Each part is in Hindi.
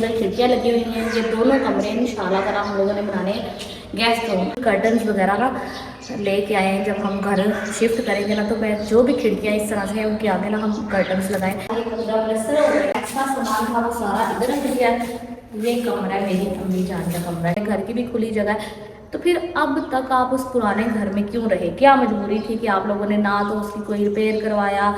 अंदर खिड़कियाँ लगी हुई हैं। ये दोनों कमरे इंशाल्लाह ताला हम लोगों ने बनाने गेस्ट रूम। कर्टन्स वगैरह ना लेके आए हैं, जब हम घर शिफ्ट करेंगे ना तो मैं जो भी खिड़कियाँ इस तरह से हैं उनके आगे ना हम कर्टन्स लगाएं। ये कमरा प्लस्तर हो गया, एक्स्ट्रा सामान था वो सारा इधर रख दिया है। ये कमरा है मेरी अम्मी जान का कमरा है, घर की भी खुली जगह है। तो फिर अब तक आप उस पुराने घर में क्यों रहे? क्या मजबूरी थी कि आप लोगों ने ना तो उसकी कोई रिपेयर करवाया,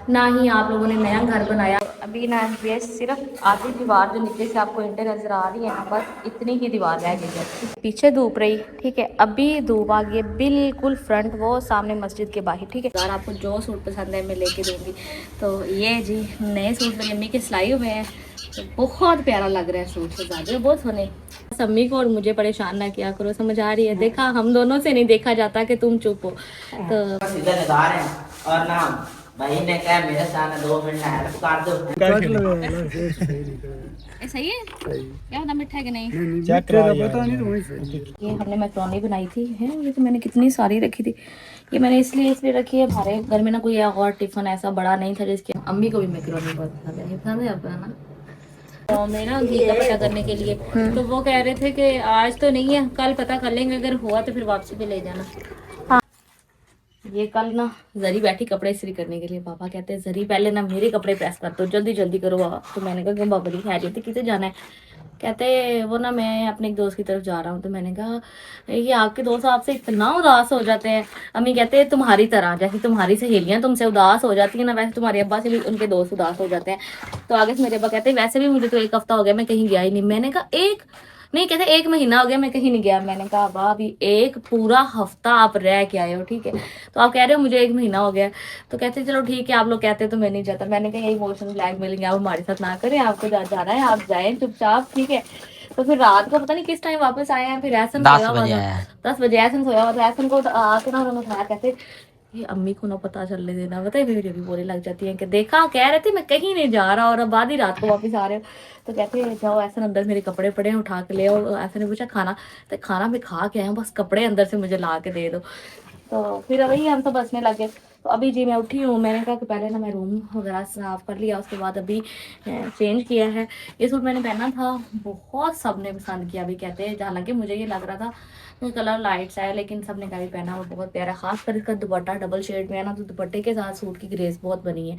ना ही आप लोगों ने नया घर बनाया? अभी ना ये सिर्फ आधी दीवार जो नीचे से आपको ईंटें नजर आ रही है, बस इतनी ही दीवार रह गई है। पीछे धूप रही, ठीक है, अभी धूप आ गई है बिल्कुल फ्रंट वो सामने मस्जिद के बाहर, ठीक है। यार आपको जो सूट पसंद है मैं लेके दूंगी। तो ये जी नए सूट मेरी अम्मी के सिलाई हुए हैं, तो बहुत प्यारा लग रहा है सूट, से ज़्यादा बहुत सोने। अम्मी को और मुझे परेशान ना किया करो, समझ आ रही है? देखा, हम दोनों से नहीं देखा जाता कि तुम चुप हो। तो और ना भाई ने कहा मेरे साथ 2 मिनट हेल्प कर दो। सही है? क्या पता मीठा है कि नहीं? चेक करा पता नहीं तो वही सही। ये हमने मैक्रोनी बनाई थी है, ये तो मैंने कितनी सारी रखी थी। ये मैंने इसलिए रखी है, हमारे घर में ना कोई और टिफिन ऐसा बड़ा नहीं था जिसके अम्मी को भी मैक्रोनी बहुत पसंद है। पसंद है आपको ना? तो मैं ना घी का पता करने के लिए, तो वो कह रहे थे कि आज तो नहीं है, कल पता कर लेंगे, अगर हुआ तो फिर वापसी पे ले जाना। हाँ, ये कल ना जरी बैठी कपड़े इस्त्री करने के लिए। पापा कहते हैं जरी पहले ना मेरे कपड़े प्रेस कर दो, जल्दी जल्दी करो बाबा। तो मैंने कहा क्यों बाबा जी खैरियत है, किसे जाना है? कहते वो ना मैं अपने एक दोस्त की तरफ जा रहा हूँ। तो मैंने कहा ये आपके दोस्त आपसे इतना उदास हो जाते हैं? अम्मी कहते हैं तुम्हारी तरह, जैसे तुम्हारी सहेलियां तुमसे उदास हो जाती है ना, वैसे तुम्हारे अब्बा से भी उनके दोस्त उदास हो जाते हैं। तो आगे से मेरे अब्बा कहते हैं वैसे भी मुझे तो 1 हफ्ता हो गया मैं कहीं गया ही नहीं। मैंने कहा एक नहीं, कहते 1 महीना हो गया मैं कहीं नहीं गया। मैंने कहा वाह, अभी 1 पूरा हफ्ता आप रह के आए हो, ठीक है, तो आप कह रहे हो मुझे 1 महीना हो गया। तो कहते चलो ठीक है, आप लोग कहते हैं तो मैं नहीं जाता। मैंने कहा यही इमोशनल ब्लैकमेलिंग आप हमारे साथ ना करें, आपको जाना है आप जाएं चुपचाप, ठीक है। तो फिर रात को पता नहीं किस टाइम वापस आए हैं, फिर ऐसा 10 बजे आया। 10 बजे ऐसा सोया हुआ था। ऐसा को आके ना उन्होंने उठाया, कहते ये अम्मी को ना पता चलने देना, बताए मेरी भी बोलने लग जाती है कि देखा कह रहे थे मैं कहीं नहीं जा रहा और अब आधी रात को वापस आ रहे हो। तो कहते हैं जाओ, ऐसा अंदर मेरे कपड़े पड़े हैं उठा के ले आओ। ऐसा ने पूछा खाना, तो खाना मैं खा के आया, बस कपड़े अंदर से मुझे ला के दे दो। तो फिर वही हम तो बसने लगे। तो अभी जी मैं उठी हूँ, मैंने कहा कि पहले ना मैं रूम वगैरह साफ कर लिया, उसके बाद अभी चेंज किया है। ये सूट मैंने पहना था, बहुत सबने पसंद किया। अभी कहते हैं, हालांकि मुझे ये लग रहा था कलर लाइट सा है, लेकिन सबने कहा भी पहना वो बहुत प्यारा, खास कर इसका दुपट्टा डबल शेड में है ना, तो दुपट्टे के साथ सूट की ग्रेस बहुत बनी है।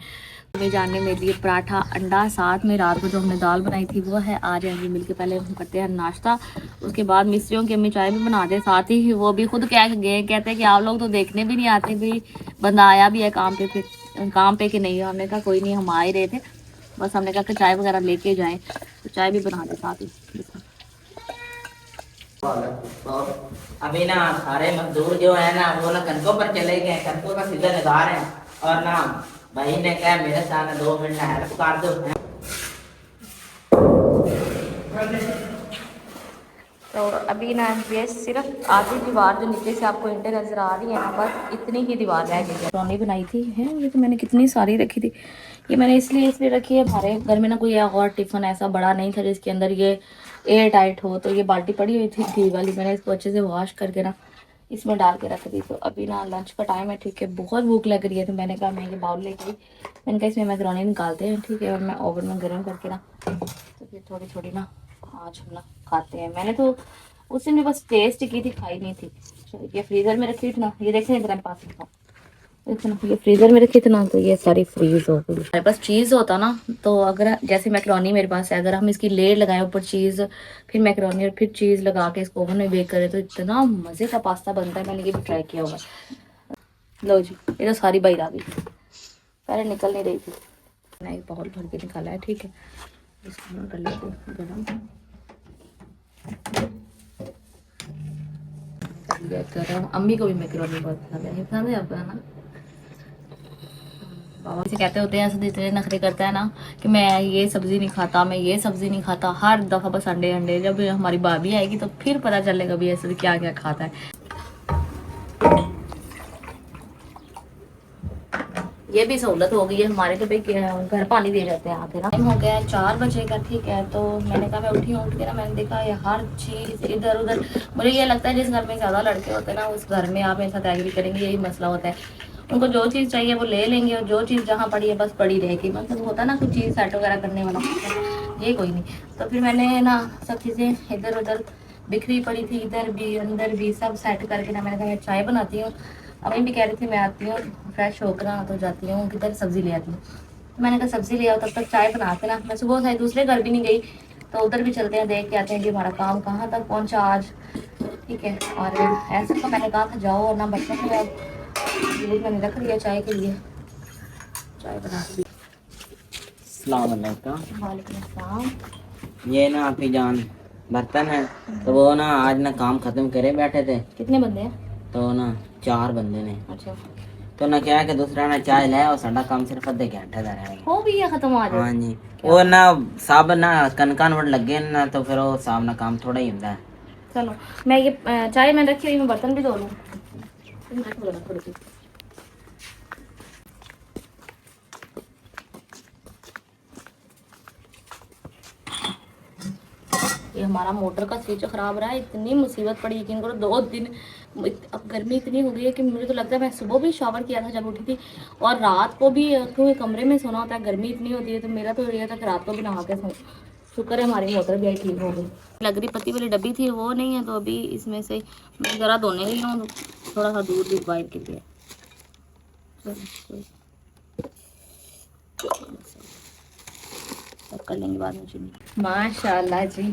हमें जानने मेरे लिए पराठा अंडा, साथ में रात को जो हमने दाल बनाई थी वो है। आ जाएंगे मिलके, पहले हम करते हैं नाश्ता, उसके बाद मिस्त्रियों की अम्मी चाय भी बना दे साथ ही। वो भी खुद कह गए, कहते हैं कि आप लोग तो देखने भी नहीं आते, भी बंदा आया भी है काम पे कि नहीं। हमने कहा कोई नहीं, हम आ ही रहे थे, बस हमने कहा कि चाय वगैरह लेके जाएं, तो चाय भी बना दे साथ ही। अभी ना सारे मजदूर जो है ना वो ना कनकों पर चले गए, कनकों का सीजन इधर है। और ना भाई ने कहा मेरे साथ 2 मिनट हेल्प कर दो। तो अभी ना ये सिर्फ आधी दीवार जो नीचे से आपको ईंटें नजर आ रही है ना, बस इतनी ही दीवार रह गई है। मैंने बनाई थी है, ये तो मैंने कितनी सारी रखी थी। ये मैंने इसलिए रखी है, हमारे घर में ना कोई और टिफिन ऐसा बड़ा नहीं था जिसके अंदर ये एयर टाइट हो। तो ये बाल्टी पड़ी हुई थी घी वाली, मैंने इसको अच्छे से वॉश करके ना इसमें डाल के रख दी। तो अभी ना लंच का टाइम है, ठीक है, बहुत भूख लग रही है। तो मैंने कहा मैं ये बाउल लेके आई, मैंने कहा इसमें मैकरोनी निकालते हैं, ठीक है, और मैं ओवन में गर्म करके ना तो फिर थोड़ी थोड़ी ना आज हम ना खाते हैं। मैंने तो उस दिन बस टेस्ट की थी, खाई नहीं थी। ये फ्रीजर में रखी थी ना, ये देखें मेरे पास ना, ये फ्रीजर में रखी थी ना, तो ये सारी फ्रीज हो गई। मेरे पास चीज़ होता ना, तो अगर जैसे मैकरोनी मेरे पास है, अगर हम इसकी लेयर लगाए ऊपर चीज़, फिर मैकरोनी और फिर चीज़ लगा के इसको ओवन में बेक करें तो इतना मज़े का पास्ता बनता है। मैंने ये भी ट्राई किया हुआ। लो जी, ये तो सारी बाहर आ गई, पहले निकल नहीं रही थी। मैंने एक बाउल भर के निकाला है, ठीक है, इसको कर लेते हैं गरम। अम्मी को भी मैकरोनी बहुत पसंद है, पसंद है आपको ना? बाबा से कहते होते हैं ऐसे इतने नखरे करता है ना कि मैं ये सब्जी नहीं खाता, मैं ये सब्जी नहीं खाता, हर दफ़ा बस अंडे अंडे। जब हमारी भाभी आएगी तो फिर पता चलेगा भी ऐसे क्या क्या खाता है। ये भी सहूलत हो गई है हमारे, तो भाई घर पानी दे जाते हैं आके ना। टाइम हो गया है 4 बजे का, ठीक है। तो मैंने कहा मैं उठी हूँ, उठ के ना मैंने देखा ये हर चीज़ इधर उधर। मुझे ये लगता है जिस घर में ज़्यादा लड़के होते हैं ना, उस घर में आप मेरे साथ एग्री करेंगे, यही मसला होता है। उनको जो चीज़ चाहिए वो ले लेंगे, और जो चीज़ जहाँ पड़ी है बस पड़ी रहेगी। मतलब होता है ना कुछ चीज़ सेट वगैरह करने वाला, ये कोई नहीं। तो फिर मैंने ना सब चीज़ें इधर उधर बिखरी पड़ी थी, इधर भी अंदर भी सब सेट करके ना मैंने कहा मैं चाय बनाती हूँ। अभी भी कह रही थी मैं आती हूँ फ्रेश होकर ना तो जाती हूँ किधर सब्ज़ी ले आती हूँ। तो मैंने कहा सब्ज़ी ले आओ तब तक चाय बनाते ना। मैं सुबह से दूसरे घर भी नहीं गई तो उधर भी चलते हैं, देख के आते हैं कि हमारा काम कहाँ तक पहुँचा आज। ठीक है, और ऐसे तो मैंने कहा था जाओ और ना बर्तन ले आओ, ये मैंने रख लिया चाय के लिए, चाय बना दी। अस्सलाम वालेकुम। वालेकुम अस्सलाम। ये ना आपकी जान बर्तन है, तो वो ना आज ना काम खत्म करे बैठे थे, कितने बंदे हैं? तो ना 4 बंदे ने, अच्छा, तो ना क्या है कि दूसरा ना चाय ले और साडा काम सिर्फ आधे घंटे का रहेगा। हो भी है खत्म आज? हाँ जी, वो ना सब ना कनकान वड़ लगे ना, तो फिर वो साहब ना काम थोड़ा ही होता है। चलो मैं ये चाय मैंने रखी हुई, मैं बर्तन भी धो लूँ। थोड़ी सी ये हमारा मोटर का स्विच खराब रहा है, इतनी मुसीबत पड़ी यकीन करो 2 दिन। अब गर्मी इतनी हो गई है कि मुझे तो लगता है मैं सुबह भी शावर किया था जब उठी थी, और रात को भी क्योंकि कमरे में सोना होता है, गर्मी इतनी होती है तो मेरा तो ये था कि रात को भी नहा के सो। शुक्र है हमारी मोटर भी आई ठीक हो गई। लग रही पत्ती वाली डब्बी थी वो नहीं है, तो अभी इसमें से मैं ज़रा धोने गई हूँ, थोड़ा सा दूध भी बाहर के लिए। सब कर लेंगे बाद में चीनी। माशाल्लाह जी,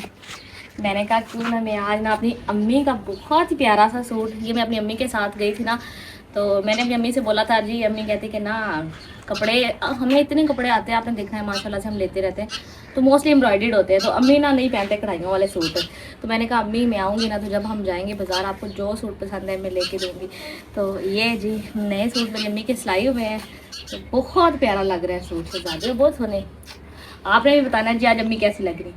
मैंने कहा क्यों ना मैं आज ना अपनी अम्मी का बहुत ही प्यारा सा सूट, ये मैं अपनी अम्मी के साथ गई थी ना, तो मैंने अपनी अम्मी से बोला था जी, अम्मी कहती कि ना कपड़े हमें इतने कपड़े आते हैं, आपने देखा है माशाल्लाह से हम लेते रहते हैं, तो मोस्टली एम्ब्रॉयडर्ड होते हैं, तो अम्मी ना नहीं पहनते कढ़ाइयों वाले सूट। तो मैंने कहा अम्मी मैं आऊँगी ना तो जब हम जाएंगे बाज़ार आपको जो सूट पसंद है मैं लेके दूँगी। तो ये जी नए सूट मेरी अम्मी के सिलाई हुए हैं, तो बहुत प्यारा लग रहा है सूट, से ज़्यादा बहुत सोने। आपने भी बताना जी आज अम्मी कैसी लग रही।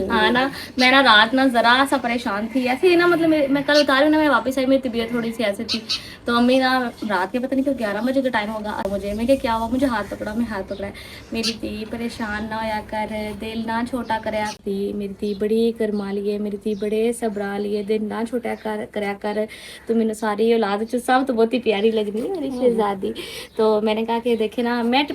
हाँ ना, मैं ना रात ना ज़रा सा परेशान थी ऐसे ही ना, मतलब मैं कल उतारी ना, मैं वापस आई, मेरी तबीयत थोड़ी सी ऐसे थी, तो अम्मी ना रात के पता नहीं क्यों 11 बजे का टाइम होगा मुझे, मैं क्या हुआ, मुझे हाथ पकड़ा, मैं हाथ पकड़ा है, मेरी धी परेशान ना होया कर, दिल ना छोटा करया धी, मेरी धी बड़ी करमा लिए, मेरी धी बड़े सबरा लिए, दिल ना छोटा करया कर, तो मैंने सारी औलाद सब तो बहुत ही प्यारी लग रही है मेरी शहजादी। तो मैंने कहा कि देखे ना मैं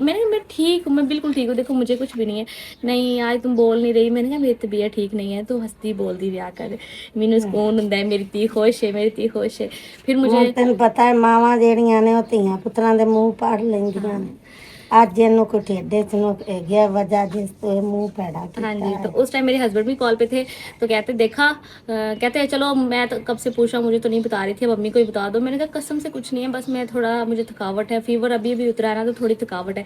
ठीक हूँ, मैं बिल्कुल ठीक हूँ, देखो मुझे कुछ भी नहीं है। नहीं आज तुम बोल नहीं रही, मैंने कहा मेरी तबीयत ठीक नहीं है, तो हंसती बोलती रहा कर, मैनू सुकून हुंदा है, मेरी धी खुश है, मेरी धी खुश है। फिर मुझे तेन पता है मावां जेड़ियां ने धीआं पुत्रां दे मूँह पढ़ लेंदियां ने, अज इनू कोई ठेडे च नु गया वजह जिस तो ये मुँह पैड़ा हाँ जी, कीता तो उस टाइम मेरे हस्बैंड भी कॉल पे थे, तो कहते देखा कहते हैं चलो, मैं तो कब से पूछा, मुझे तो नहीं बता रही थी, अब अम्मी को ही बता दो। मैंने कहा कसम से कुछ नहीं है, बस मैं थोड़ा मुझे थकावट है, फीवर अभी अभी उतरा है ना, तो थोड़ी थकावट है।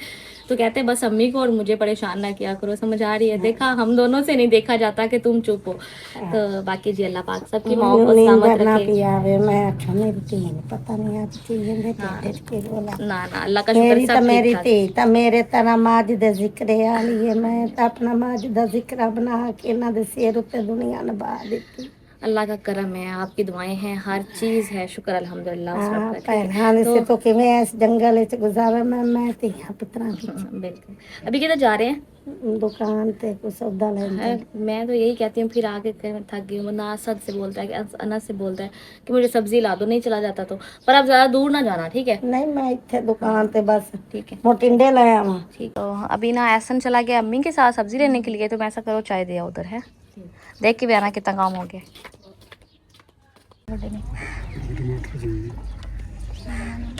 तो कहते हैं बस अम्मी को और मुझे परेशान ना किया करो, समझ आ रही है, देखा हम दोनों से नहीं देखा जाता कि तुम चुप हो। तो बाकी जी अल्लाह पाक सबकी माओ को सलामत ना रखे। पियावे। मैं आख्या मेरी धी ने पता नहीं आज चीज़ दे ठेडे च की बोला, ना ना अल्लाह का शुक्र मेरी सब मेरी ठीक ठाक। धी तो मेरे तरह माज दे जिक्रे वाली है, मैं तो अपना माज दा जिक्रा बना के इन्हां दे सिर उत्ते दुनिया नभा दी। अल्लाह का करम है, आपकी दुआएं हैं, हर चीज़ है, शुक्र अल्हम्दुलिल्लाह उस रब का। ठीक है, भैनां दे से तो किवें इस जंगल च गुजारे, मैं धीआं पुत्रां दी बिल्कुल। अभी किधर जा रहे हैं? दुकान ते कुछ सौदा लेंदे। मैं तो यही कहती हूँ, फिर आगे थक गई हूँ ना, असद से बोलता है कि अनस से बोलता है कि मुझे सब्जी ला दो, नहीं चला जाता तो, पर अब ज़्यादा दूर ना जाना, ठीक है? नहीं मैं इत्थे दुकान ते बस ठीक है, मोटिंडे ले आवां। ठीक। तो अभी ना एहसन चला गया अम्मी के साथ सब्जी लेने के लिए, तो मैं ऐसा करो चाय दिया उधर है, देख के भी आना कितना काम हो गया।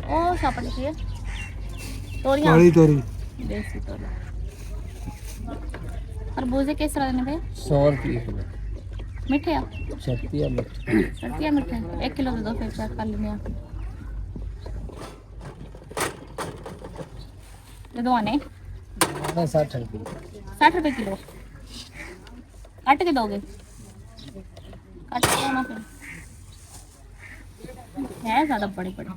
ओ सापड़ चाहिए तोरियां, तोरी देसी तोरी। खरबूजे किस तरह देने थे? 100 रुपये किलो, मीठे आ शक्तियाँ सर्दियाँ मीठे 1 किलो दे दो, फिर चेक कर लेंगे। दे दो आने 60 रुपये। 60 रुपए किलो, काट के दोगे? काट के दो ना फिर, है ज़्यादा बड़े बड़े।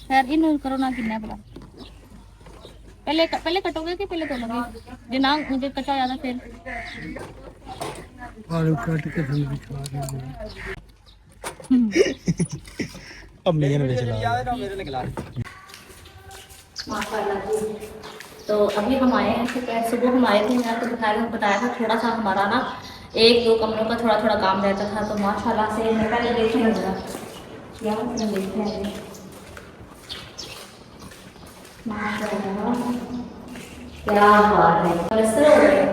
खैर इन करो ना, कितना भला पहले कटोगे कि पहले तोलोगे? जो ना मुझे कचा ज़्यादा फिर आलू काट के फिर बिछवा देंगे। अब मेरे में चला माशाल्लाह जी। तो अभी हम आए हैं, ठीक है, सुबह हम आए थे, मैं आपको बताया था थोड़ा सा हमारा ना 1-2 कमरों का थोड़ा काम रहता था, तो माशाल्लाह से मैं पहले देखने लगा यहाँ देखते हैं। माशाल्लाह, क्या बात है। प्लस्तर हो गया।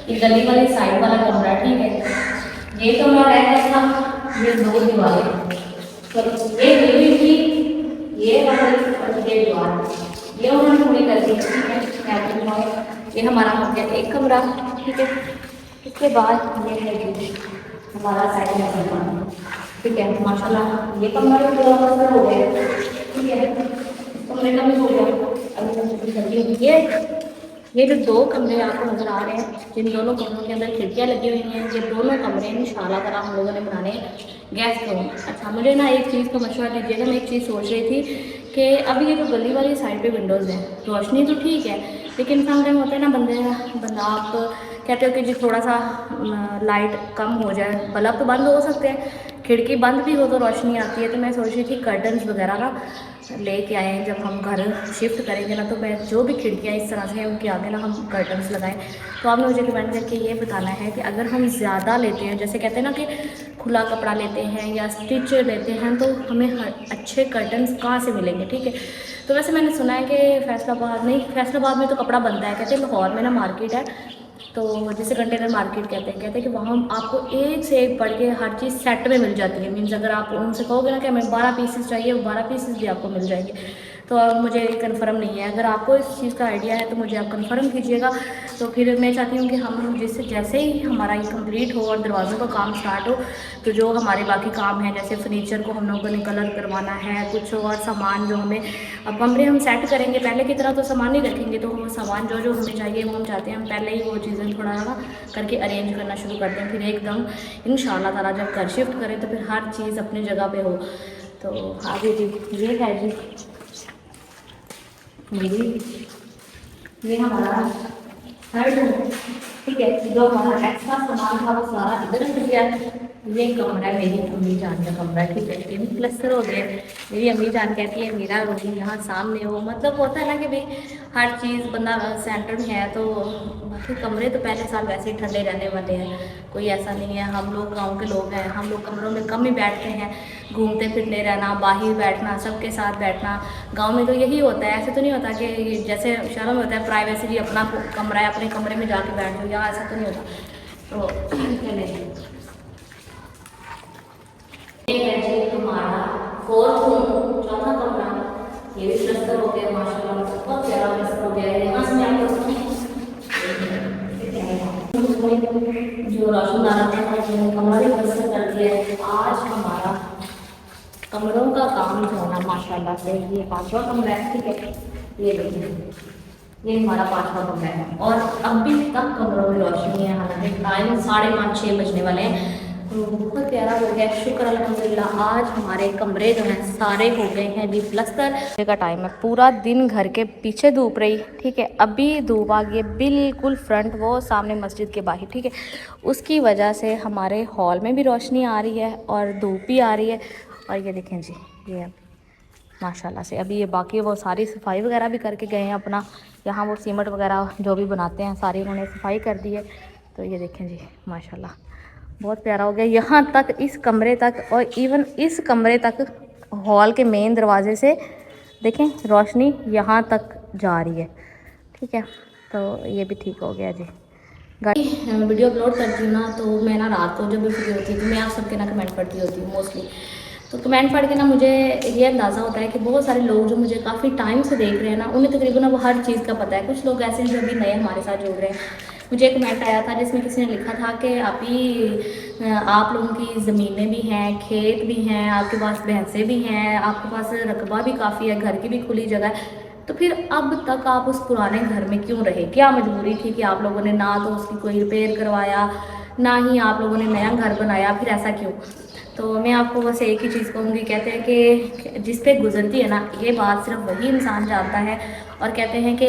ये गली वाली साइड वाला कमरा, ठीक है। ये कमरा रहता था, ये 2 दीवारें, तो ये बिल्डिंग की ये वाली और ये दीवार, ये उन्होंने पूरी कर दी, ठीक है। मैं आपको दिखाऊं, ये हमारा हो गया एक कमरा, ठीक है। इसके बाद ये है जी हमारा साइड में कमरा, ठीक है। माशाल्लाह ये कमरा भी पूरा प्लस्तर हो गया, ठीक है। कमरे का भी हो गया। अब ये जो 2 कमरे आपको नज़र आ रहे हैं, जिन दोनों कमरों के अंदर खिड़कियाँ लगी हुई हैं, ये दोनों कमरे इंशाल्लाह ताला हम लोगों ने बनाने गैस के हों। अच्छा, मुझे ना एक चीज़ का मशवरा दीजिएगा। मैं एक चीज़ सोच रही थी कि अभी ये जो गली वाली साइड पे विंडोज़ हैं, रोशनी तो ठीक है, लेकिन समटाइम होता है ना बंदा आप कहते हो कि जी थोड़ा सा लाइट कम हो जाए, बल्ब तो बंद हो सकते हैं, खिड़की बंद भी हो तो रोशनी आती है। तो मैं सोच रही थी कर्टन्स वगैरह ना लेके आए हैं, जब हम घर शिफ्ट करेंगे ना, तो मैं जो भी खिड़कियाँ इस तरह से हैं उनके आगे ना हम कर्टन्स लगाएं। तो आपने मुझे कमेंट करके ये बताना है कि अगर हम ज़्यादा लेते हैं, जैसे कहते हैं ना कि खुला कपड़ा लेते हैं या स्टिच लेते हैं, तो हमें अच्छे कर्टन्स कहाँ से मिलेंगे, ठीक है। तो वैसे मैंने सुना है कि फैसलाबाद में तो कपड़ा बनता है, कहते हैं लाहौर में ना मार्केट है, तो जिसे कंटेनर मार्केट कहते हैं कि वहाँ आपको एक से एक पढ़ के हर चीज़ सेट में मिल जाती है। मीन्स अगर आप उनसे कहोगे ना कि हमें 12 पीसेस चाहिए, वो 12 पीसेस भी आपको मिल जाएंगे। तो अब मुझे कंफर्म नहीं है, अगर आपको इस चीज़ का आइडिया है तो मुझे आप कंफर्म कीजिएगा। तो फिर मैं चाहती हूँ कि हम जैसे ही हमारा ये कंप्लीट हो और दरवाज़ों का काम स्टार्ट हो, तो जो हमारे बाकी काम हैं, जैसे फर्नीचर को हम लोगों ने कलर करवाना है, कुछ और सामान जो हमें, अब कमरे हम सेट करेंगे, पहले की तरह तो सामान नहीं रखेंगे, तो वो सामान जो हमें चाहिए वो हम चाहते हैं हम पहले ही वो चीज़ें थोड़ा ना करके अरेंज करना शुरू करते हैं। फिर एकदम इंशाल्लाह ताला जब घर शिफ्ट करें तो फिर हर चीज़ अपनी जगह पे हो। तो आगे जी ये है जी ये हमारा थर्ड रूम, ठीक है। जो हमारा एक्स्ट्रा सामान था वो सारा इधर रख दिया है। ये कमरा मेरी अम्मी जान का कमरा, ठीक है। तीन प्लस्तर हो गए। मेरी अम्मी जान कहती है मेरा रूम यहाँ सामने हो, मतलब होता है ना कि भाई हर चीज़ बंदा सेंटर में है। तो बाकी कमरे तो पहले साल वैसे ही ठंडे रहने वाले हैं, कोई ऐसा नहीं है। हम लोग गाँव के लोग हैं, हम लोग कमरों में कम ही बैठते हैं, घूमते फिरते रहना, बाहर बैठना, सबके साथ बैठना। गांव में तो यही होता है, ऐसे तो नहीं होता कि जैसे शहरों में होता है प्राइवेसी जी, अपना कमरा है अपने कमरे में जाके बैठ जाओ, यहाँ ऐसा तो नहीं होता। तो ये है जी हमारा फोर्थ रूम, चौथा कमरा। ये भी प्लस्तर हो गया माशाल्लाह, बहुत प्यारा प्लस्तर हो गया है। यहाँ से मैं आपको जो रोशनदान कमरा भी प्लस्तर कर दिया है। आज हमारा कमरों का काम जो है ना माशाल्लाह से, ये 5वां कमरा है, ठीक है। ये देखिए ये हमारा 5वां कमरा है और अभी तक कमरों में रोशनी है। हालांकि टाइम 5:30-6 बजने वाले हैं, तो बहुत प्यारा हो गया, शुक्र अल्हम्दुलिल्लाह। आज हमारे कमरे जो हैं सारे हो गए हैं जी प्लस्तर। का टाइम है, पूरा दिन घर के पीछे धूप रही, ठीक है। अभी धूप आ गई बिल्कुल फ्रंट, वो सामने मस्जिद के बाहर, ठीक है। उसकी वजह से हमारे हॉल में भी रोशनी आ रही है और धूप भी आ रही है। और ये देखें जी, ये माशाल्लाह से अभी ये बाकी वो सारी सफाई वगैरह भी करके गए हैं अपना, यहाँ वो सीमेंट वगैरह जो भी बनाते हैं सारी उन्होंने सफाई कर दी है। तो ये देखें जी माशाल्लाह बहुत प्यारा हो गया, यहाँ तक इस कमरे तक और इवन इस कमरे तक हॉल के मेन दरवाजे से देखें रोशनी यहाँ तक जा रही है, ठीक है। तो ये भी ठीक हो गया जी। वीडियो अपलोड करती हूँ ना, तो मैं ना रात को जब भी फ्री होती हूँ तो मैं आप सबके ना कमेंट पढ़ती होती हूँ मोस्टली। तो कमेंट पढ़ के ना मुझे ये अंदाज़ा होता है कि बहुत सारे लोग जो मुझे काफ़ी टाइम से देख रहे हैं ना, उन्हें तकरीबन वो हर चीज़ का पता है। कुछ लोग ऐसे हैं जो अभी नए हमारे साथ जुड़ रहे हैं। मुझे कमेंट आया था जिसमें किसी ने लिखा था कि आप लोगों की ज़मीनें भी हैं, खेत भी हैं, आपके पास भैंसें भी हैं, आपके पास रकबा भी काफ़ी है, घर की भी खुली जगह है, तो फिर अब तक आप उस पुराने घर में क्यों रहे? क्या मजबूरी थी कि आप लोगों ने ना तो उसकी कोई रिपेयर करवाया, ना ही आप लोगों ने नया घर बनाया, फिर ऐसा क्यों? तो मैं आपको बस एक ही चीज़ कहूँगी, कहते हैं कि जिस पे गुजरती है ना ये बात सिर्फ वही इंसान जानता है। और कहते हैं कि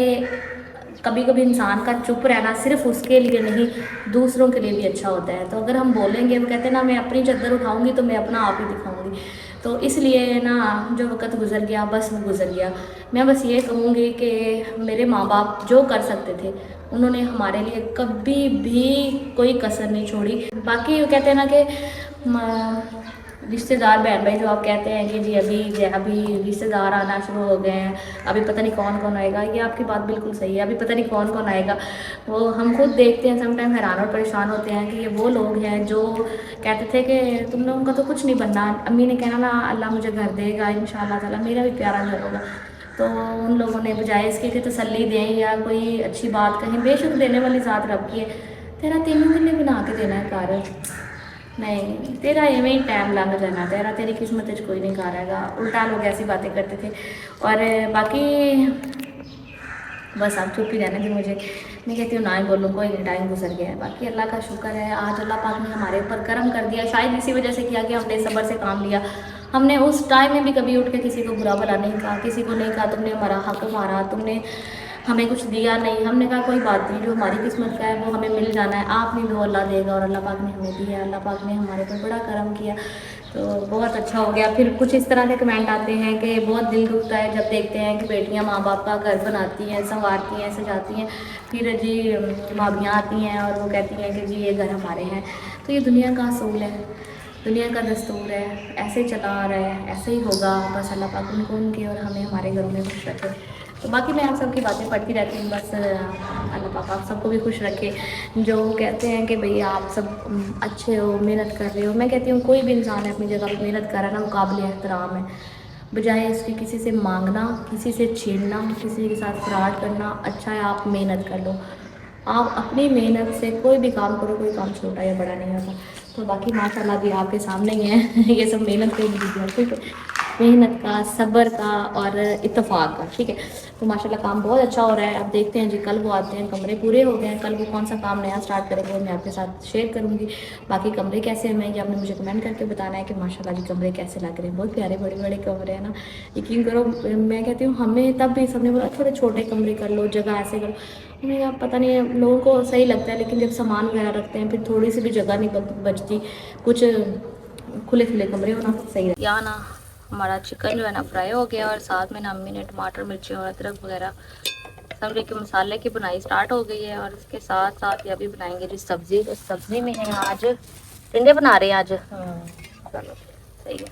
कभी कभी इंसान का चुप रहना सिर्फ उसके लिए नहीं दूसरों के लिए भी अच्छा होता है। तो अगर हम बोलेंगे, वो कहते हैं ना मैं अपनी चादर उठाऊँगी तो मैं अपना आप ही दिखाऊँगी। तो इसलिए ना जो वक्त गुजर गया बस वो गुजर गया। मैं बस ये कहूँगी कि मेरे माँ बाप जो कर सकते थे उन्होंने हमारे लिए कभी भी कोई कसर नहीं छोड़ी। बाकी वो कहते हैं ना कि रिश्तेदार बहन भाई जो आप कहते हैं कि जी अभी रिश्तेदार आना शुरू हो गए हैं, अभी पता नहीं कौन कौन आएगा, ये आपकी बात बिल्कुल सही है, अभी पता नहीं कौन कौन आएगा। वो हम खुद देखते हैं, समटाइम हैरान और परेशान होते हैं कि ये वो लोग हैं जो कहते थे कि तुम लोगों का तो कुछ नहीं बनना, अम्मी ने कहना ना अल्लाह मुझे घर देगा इंशाल्लाह ताला, मेरा भी प्यारा घर होगा। तो उन लोगों ने बजाय इसके कि तसल्ली दें या कोई अच्छी बात कहें, बेशक देने वाली ज़ात रब की है, तेरा 3 महीने बना के देना है घर, नहीं तेरा इवें ही टाइम लंघ जाना, तेरा तेरी किस्मत च कोई नहीं कर रहेगा। उल्टा लोग ऐसी बातें करते थे। और बाकी बस आप चुप ही रहने थे मुझे, मैं कहती हूँ ना ही बोलूँ, कोई नहीं, टाइम गुजर गया है। बाकी अल्लाह का शुक्र है, आज अल्लाह पाक ने हमारे ऊपर करम कर दिया, शायद इसी वजह से किया कि हमने सब्र से काम लिया। हमने उस टाइम में भी कभी उठ के किसी को बुरा भला नहीं कहा, किसी को नहीं कहा तुमने हमारा हक मारा, तुमने हमें कुछ दिया नहीं। हमने कहा कोई बात नहीं, जो हमारी किस्मत का है वो हमें मिल जाना है, आप नहीं दो अल्लाह देगा, और अल्लाह पाक ने हमें दिया, अल्लाह पाक ने हमारे पर बड़ा करम किया, तो बहुत अच्छा हो गया। फिर कुछ इस तरह के कमेंट आते हैं कि बहुत दिल दुखता है जब देखते हैं कि बेटियां माँ बाप का घर बनाती हैं, संवारती हैं, सजाती हैं, फिर जी भाभियाँ आती हैं और वो कहती हैं कि जी ये घर हमारे हैं। तो ये दुनिया का असूल है, दुनिया का दस्तूर है, ऐसे ही चला आ रहा है, ऐसे ही होगा। बस अल्लाह पाक उनको उनके और हमें हमारे घरों में खुश रखे। तो बाकी मैं आप सबकी बातें पढ़ती रहती हूँ, बस अल्लाह पाक आप सबको भी खुश रखे। जो कहते हैं कि भाई आप सब अच्छे हो, मेहनत कर रहे हो, मैं कहती हूँ कोई भी इंसान है अपनी जगह पर मेहनत कर रहा है ना, मुकाबिले एहतराम है। बजाय इसके किसी से मांगना, किसी से छीनना, किसी के साथ फ्रॉड करना, अच्छा है आप मेहनत कर लो। आप अपनी मेहनत से कोई भी काम करो, कोई काम छोटा या बड़ा नहीं होता। तो बाकी माशाल्लाह भी आपके सामने ही है ये सब मेहनत के वीडियो, ठीक है, मेहनत का, सब्र का और इत्तेफाक का, ठीक है। तो माशाल्लाह काम बहुत अच्छा हो रहा है। अब देखते हैं जी, कल वो आते हैं, कमरे पूरे हो गए हैं, कल वो कौन सा काम नया स्टार्ट करेंगे वो मैं आपके साथ शेयर करूँगी। बाकी कमरे कैसे हैं ये आपने मुझे कमेंट करके बताना है कि माशाल्लाह जी कमरे कैसे लग रहे हैं, बहुत प्यारे बड़े बड़े कमरे हैं ना, यकीन करो। मैं कहती हूँ हमें तब भी सबने बोला थोड़े छोटे कमरे कर लो, जगह ऐसे करो, हमें कहा पता नहीं लोगों को सही लगता है, लेकिन जब सामान वगैरह रखते हैं फिर थोड़ी सी भी जगह नहीं बचती, कुछ खुले खुले कमरे होना सही है। यहाँ ना हमारा चिकन जो है ना फ्राई हो गया, और साथ में ना अम्मी ने टमाटर मिर्ची और अदरक वगैरह सब्जी के मसाले की बुनाई स्टार्ट हो गई है। और इसके साथ साथ ये अभी बनाएंगे जी सब्जी। तो सब्जी में है आज टिंडे बना रहे हैं आज, चलो सही है।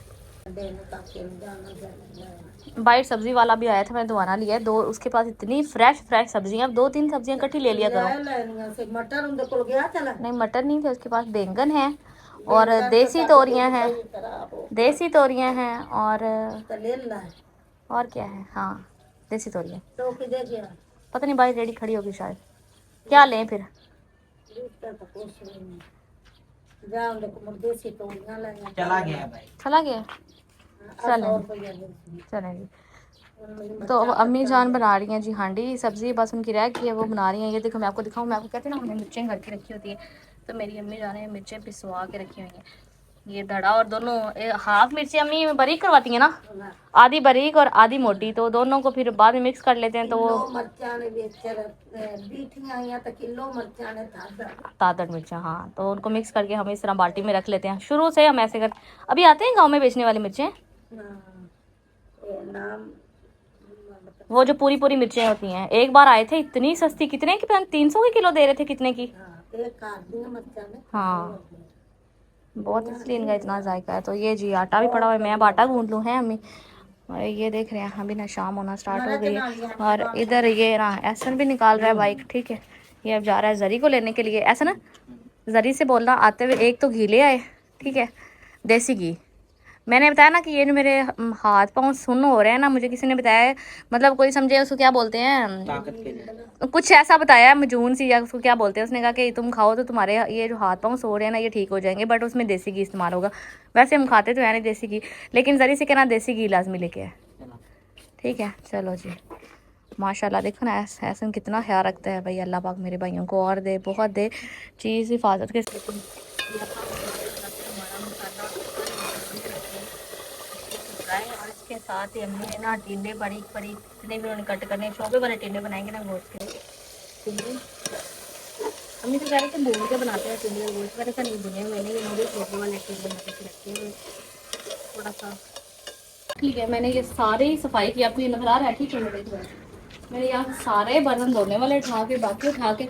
बाइट सब्जी वाला भी आया था, मैंने दुआना लिया है दो, उसके पास इतनी फ्रेश सब्जियां, 2-3 सब्जियां इकट्ठी ले लिया करो। नहीं मटर नहीं थे उसके पास, बैंगन है और देसी तोरियां हैं, देसी तोरियां हैं और क्या है, हाँ देसी तोरियां। पता नहीं भाई रेडी खड़ी होगी शायद, क्या लें फिर? चला गया भाई, चला गया, चलें जी। तो अम्मी जान बना रही हैं जी हांडी सब्जी, बस उनकी रह गई है, वो बना रही हैं। ये देखो मैं आपको दिखाऊं, मैं आपको कहती हूँ ना हमने मिर्चें घर की रखी होती है, तो मेरी अम्मी जान है मिर्चें पिसवा के रखी हुई हैं, ये दड़ा और दोनों हाफ मिर्ची अम्मी बारीक करवाती है ना, आधी बारीक और आधी मोटी, तो दोनों को फिर बाद में मिक्स कर लेते हैं। तो वो तादड़ मिर्चा, हाँ, तो उनको मिक्स करके हम इस तरह बाल्टी में रख लेते हैं। शुरू से हम ऐसे कर, अभी आते हैं गांव में बेचने वाली मिर्चें, वो जो पूरी पूरी मिर्चें होती हैं, एक बार आए थे इतनी सस्ती, कितने की, 300 की किलो दे रहे थे, कितने की, हाँ बहुत, इसलिए इनका इतना जायका है। तो ये जी आटा भी पड़ा हुआ है, मैं अब आटा गूंद लूँ है अम्मी। और ये देख रहे हैं अभी ना शाम होना स्टार्ट हो गई है, और इधर ये ना एहसन भी निकाल रहा है बाइक, ठीक है, ये अब जा रहा है जरी को लेने के लिए। ऐसा ना जरी से बोलना आते हुए, एक तो घी ले आए, ठीक है, देसी घी। मैंने बताया ना कि ये जो मेरे हाथ पाँव सुन्न हो रहे हैं ना, मुझे किसी ने बताया है, मतलब कोई समझे उसको क्या बोलते हैं, ताकत के लिए कुछ ऐसा बताया मजून सी, या उसको क्या बोलते हैं, उसने कहा कि तुम खाओ तो तुम्हारे ये जो हाथ पाँव सो रहे हैं ना ये ठीक हो जाएंगे, बट उसमें देसी घी इस्तेमाल होगा। वैसे हम खाते तो है नहीं देसी घी, लेकिन जरी से कहना देसी घी लाजमी लेके आए, ठीक है। चलो जी माशाल्लाह, देखो ना ऐसा कितना ख्याल रखता है भाई, अल्लाह पाक मेरे भाइयों को और दे, बहुत दे चीज़ हिफाजत के। और इसके साथ ही हमने है ना टिंडे बारीक बारीक जितने भी उन्होंने कट करने, छोटे वाले टिंडे बनाएंगे ना गोश्त के टिंडे। अम्मी तो कह रहे थे भून के बनाते हैं टिंडे, गोश्त वगैरह नहीं भुने हुए, नहीं मुझे छोटे वाले टिंडे बना के रखे हुए थोड़ा सा, ठीक है। मैंने ये सारे ही सफाई की, आपको ये नजर आ रहा है, ठीक है। मैंने यहाँ सारे बर्तन धोने वाले उठा के, बाकी उठा के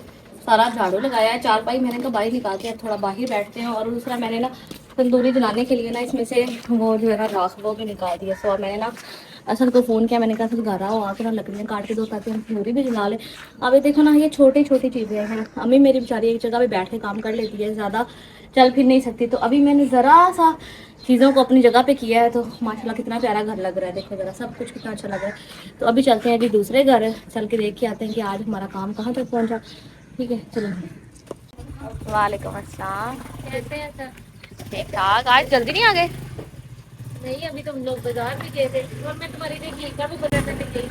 सारा झाड़ू लगाया है। चारपाई मैंने कहा बाहर निकाल के थोड़ा बाहर बैठते हैं, और दूसरा मैंने ना तंदूरी जलाने के लिए ना इसमें से वो जो है ना राख वो भी निकाल दिया। सो मैंने ना असल को फ़ोन किया, मैंने कहा असल घर आओ आकर ना लकड़ियाँ काट के दो ताकि हम तंदूरी भी जला लें। अब ये देखो ना, ये छोटी छोटी चीज़ें हैं। अम्मी मेरी बेचारी एक जगह पे बैठ के काम कर लेती है, ज़्यादा चल फिर नहीं सकती, तो अभी मैंने ज़रा सा चीज़ों को अपनी जगह पे किया है, तो माशाल्लाह कितना प्यारा घर लग रहा है। देखो ज़रा सब कुछ कितना अच्छा लग रहा है। तो अभी चलते हैं जी दूसरे घर, चल के देख के आते हैं कि आज हमारा काम कहाँ तक पहुँचा। ठीक है चलो। वालेकुम अस्सलाम, कैसे हैं सर? ठीक ठाक। आज जल्दी नहीं आ गए? नहीं, अभी तो हम लोग बाजार भी गए थे और मैं तुम्हारी देखी का भी पता करने गई।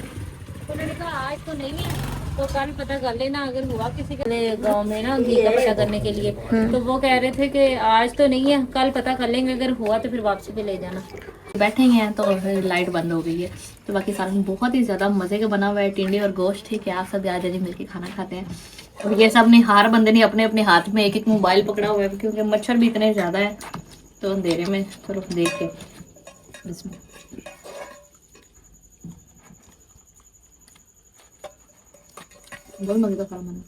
उन्होंने कहा आज तो नहीं है, तो कल पता कर लेना अगर हुआ किसी के गाँव में ना घी का पता करने के लिए। तो वो कह रहे थे कि आज तो नहीं है, कल पता कर लेंगे, अगर हुआ तो फिर वापसी पे ले जाना। बैठे ही हैं तो फिर लाइट बंद हो गई है। तो बाकी सारा बहुत ही ज़्यादा मज़े का बना हुआ है, टिंडे और गोश्त। ठीक है, आप सब आज मिल के खाना खाते हैं। और ये सब ने हर बंदे ने अपने अपने हाथ में एक एक मोबाइल पकड़ा हुआ है, क्योंकि मच्छर भी इतने ज़्यादा है तो अंधेरे में। चलो देख के इसमें बहुत मजे का खाना बना।